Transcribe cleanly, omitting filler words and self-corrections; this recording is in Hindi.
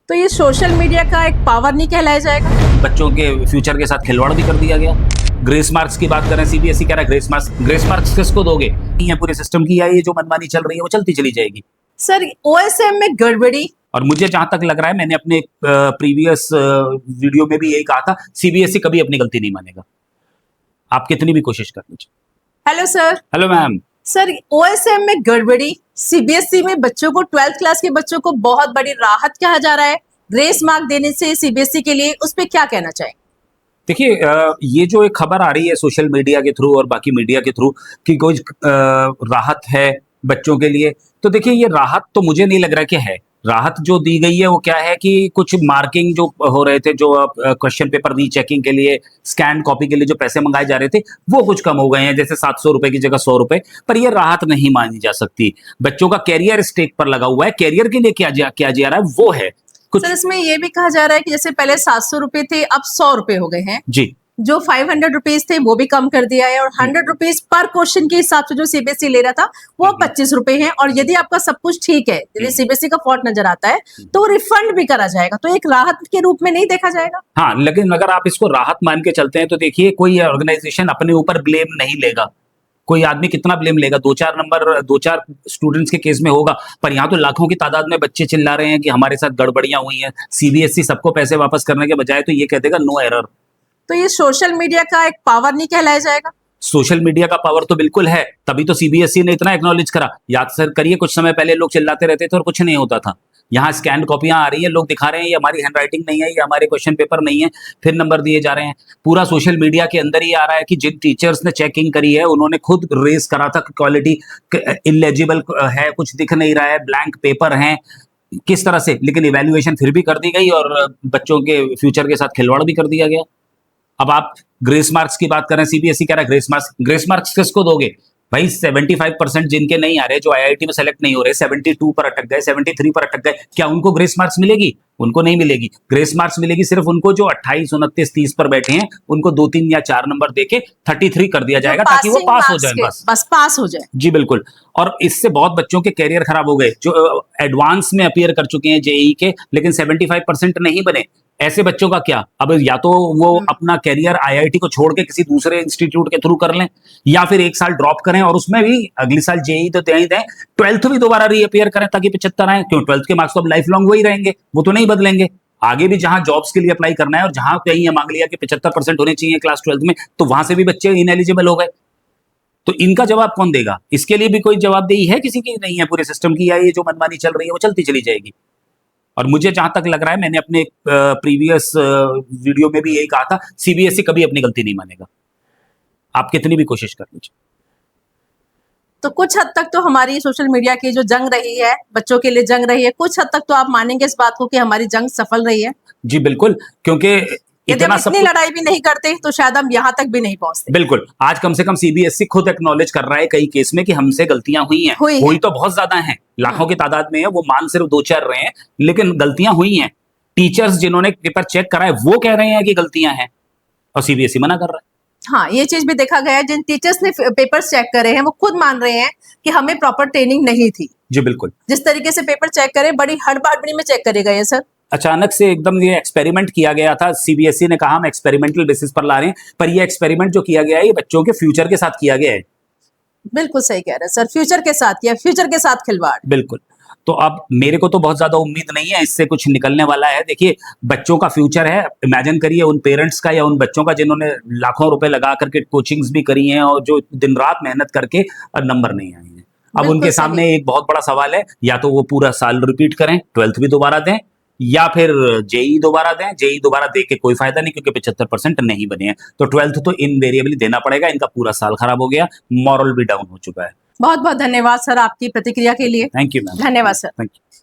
तो ये सोशल मीडिया का एक पावर नहीं कहलाया जाएगा? बच्चों के फ्यूचर के साथ खिलवाड़ भी कर दिया गया। ग्रेस मार्क्स की बात करें, सीबीएसई कह रहा है ग्रेस मार्क्स किसको दोगे? ये पूरे सिस्टम की ये जो मनमानी चल रही है वो चलती चली जाएगी। सर ओएसएम में गड़बड़ी। और मुझे जहां तक लग रहा है, मैंने अपने प्रीवियस वीडियो में भी यही कहा था, सीबीएसई कभी अपनी गलती नहीं मानेगा, आप कितनी भी कोशिश कर लीजिए। Hello sir. Hello ma'am. Sir OSM में गड़बड़ी, सीबीएसई में बच्चों को 12th क्लास के बच्चों को बहुत बड़ी राहत कहा जा रहा है ग्रेस मार्क देने से सीबीएसई के लिए, उस पर क्या कहना चाहेंगे? देखिए, ये जो एक खबर आ रही है सोशल मीडिया के थ्रू और बाकी मीडिया के थ्रू कि कोई राहत है बच्चों के लिए, तो देखिए ये राहत तो मुझे नहीं लग रहा कि है। राहत जो दी गई है वो क्या है कि कुछ मार्किंग जो हो रहे थे, जो क्वेश्चन पेपर रीचेकिंग के लिए, स्कैन कॉपी के लिए जो पैसे मंगाए जा रहे थे वो कुछ कम हो गए हैं, जैसे 700 रुपए की जगह 100 रुपए। पर ये राहत नहीं मानी जा सकती। बच्चों का कैरियर स्टेक पर लगा हुआ है, कैरियर के लिए क्या जा रहा है वो है कुछ। सर इसमें ये भी कहा जा रहा है कि जैसे पहले 700 रुपए थे, अब 100 रुपए हो गए हैं जी। जो 500 रुपीज थे वो भी कम कर दिया है, और 100 रुपीज पर क्वेश्चन के हिसाब से जो सीबीएसई ले रहा था वो 25 रुपए है। और यदि आपका सब कुछ ठीक है, यदि सीबीएसई का फॉल्ट नजर आता है तो वो रिफंड भी करा जाएगा, तो एक राहत के रूप में नहीं देखा जाएगा? हाँ, लेकिन अगर आप इसको राहत मान के चलते हैं तो देखिए, कोई ऑर्गेनाइजेशन अपने ऊपर ब्लेम नहीं लेगा। कोई आदमी कितना ब्लेम लेगा? 2-4 स्टूडेंट्स के केस में होगा, पर यहाँ तो लाखों की तादाद में बच्चे चिल्ला रहे हैं कि हमारे साथ गड़बड़ियां हुई हैं। सीबीएसई सबको पैसे वापस करने के बजाय तो ये कह देगा नो एरर। तो ये सोशल मीडिया का एक पावर नहीं कहलाया जाएगा? सोशल मीडिया का पावर तो बिल्कुल है, तभी तो सीबीएसई ने इतना एक्नॉलेज करा। याद सर करिए, कुछ समय पहले लोग चिल्लाते रहते थे और कुछ नहीं होता था। यहाँ स्कैन कॉपियां आ रही है, लोग दिखा रहे हैं ये हमारी हैंडराइटिंग नहीं है, ये हमारे क्वेश्चन पेपर नहीं है, फिर नंबर दिए जा रहे हैं। पूरा सोशल मीडिया के अंदर ही आ रहा है कि जिन टीचर्स ने चेकिंग करी है उन्होंने खुद रेस करा था कि क्वालिटी इलेजिबल है, कुछ दिख नहीं रहा है, ब्लैंक पेपर हैं, किस तरह से, लेकिन इवैल्यूएशन फिर भी कर दी गई और बच्चों के फ्यूचर के साथ खिलवाड़ भी कर दिया गया। अब आप ग्रेस मार्क्स की बात करें, सीबीएसई कह रहा है ग्रेस मार्क्स किसको दोगे? भाई 75% जिनके नहीं आ रहे, जो आईआईटी में सेलेक्ट नहीं हो रहे, 72 पर अटक गए, 73 पर अटक गए, क्या उनको ग्रेस मार्क्स मिलेगी? उनको नहीं मिलेगी। ग्रेस मार्क्स मिलेगी सिर्फ उनको जो 28, 29, 30 पर बैठे हैं, उनको 2-3 या 4 नंबर देके 33 कर दिया जाएगा ताकि वो पास हो जाए, बस पास हो जाए। जी बिल्कुल। और इससे बहुत बच्चों के कैरियर खराब हो गए जो एडवांस में अपीयर कर चुके हैं जेईई के, लेकिन 75% नहीं बने। ऐसे बच्चों का क्या? अब या तो वो अपना कैरियर आईआईटी को छोड़ के किसी दूसरे इंस्टीट्यूट के थ्रू कर लें, या फिर 1 साल ड्रॉप करें और उसमें भी अगले साल जेईई तो दे ही दें, 12th भी दोबारा रीअपीयर करें ताकि 75 आए। क्यों? 12th के मार्क्स तो अब लाइफ लॉन्ग वही रहेंगे, वो तो नहीं बदलेंगे। आगे भी जहां जॉब्स के लिए अप्लाई करना है और जहां कहीं ये मांग लिया कि 75% होने चाहिए क्लास 12th में, तो वहां से भी बच्चे इनएलिजिबल हो गए। तो इनका जवाब कौन देगा? इसके लिए भी कोई जवाबदेही है किसी की? नहीं है पूरे सिस्टम की, या ये जो मनमानी चल रही है वो चलती चली जाएगी। और मुझे जहां तक लग रहा है, मैंने अपने प्रीवियस वीडियो में भी यही कहा था, सीबीएसई कभी अपनी गलती नहीं मानेगा, आप कितनी भी कोशिश कर लीजिए। तो कुछ हद तक तो हमारी सोशल मीडिया की जो जंग रही है, बच्चों के लिए जंग रही है, कुछ हद तक तो आप मानेंगे इस बात को कि हमारी जंग सफल रही है? जी बिल्कुल, क्योंकि यदि हम इतनी लड़ाई भी नहीं करते तो शायद हम यहाँ तक भी नहीं पहुंचते। बिल्कुल, आज कम से कम सीबीएसई खुद एक्नॉलेज कर रहा है कई केस में कि हमसे गलतियां हुई हैं। हुई तो बहुत ज्यादा हैं, लाखों की तादाद में है, वो मान सिर्फ 2-4 रहे हैं, लेकिन गलतियां हुई हैं। टीचर्स जिन्होंने पेपर चेक करा है वो कह रहे हैं कि गलतियां हैं, और सीबीएसई मना कर रहा है। हाँ, ये चीज भी देखा गया है, जिन टीचर्स ने पेपर चेक करे हैं वो खुद मान रहे हैं कि हमें प्रॉपर ट्रेनिंग नहीं थी। जी बिल्कुल। जिस तरीके से पेपर चेक करे, बड़ी हड़बड़ी में चेक करे गए सर। अचानक से एकदम ये एक्सपेरिमेंट किया गया था, सीबीएसई ने कहा हम एक्सपेरिमेंटल बेसिस पर ला रहे हैं, पर ये एक्सपेरिमेंट जो किया गया है ये बच्चों के फ्यूचर के साथ किया गया है। बिल्कुल सही कह रहे हैं सर, फ्यूचर के साथ किया, फ्यूचर के साथ खिलवाड़। बिल्कुल। तो अब मेरे को तो बहुत ज्यादा उम्मीद नहीं है इससे कुछ निकलने वाला है। देखिए, बच्चों का फ्यूचर है, इमेजिन करिए उन पेरेंट्स का या उन बच्चों का जिन्होंने लाखों रुपए लगा करके कोचिंग्स भी करी हैं और जो दिन रात मेहनत करके नंबर नहीं आए हैं। अब उनके सामने एक बहुत बड़ा सवाल है, या तो वो पूरा साल रिपीट करें, 12th भी दोबारा दें, या फिर जेई दोबारा दें। जेई दोबारा दे के कोई फायदा नहीं, क्योंकि 75% नहीं बने हैं, तो 12th तो इनवेरिएबली देना पड़ेगा। इनका पूरा साल खराब हो गया, मॉरल भी डाउन हो चुका है। बहुत बहुत धन्यवाद सर आपकी प्रतिक्रिया के लिए। Thank you ma'am. धन्यवाद सर। Thank you.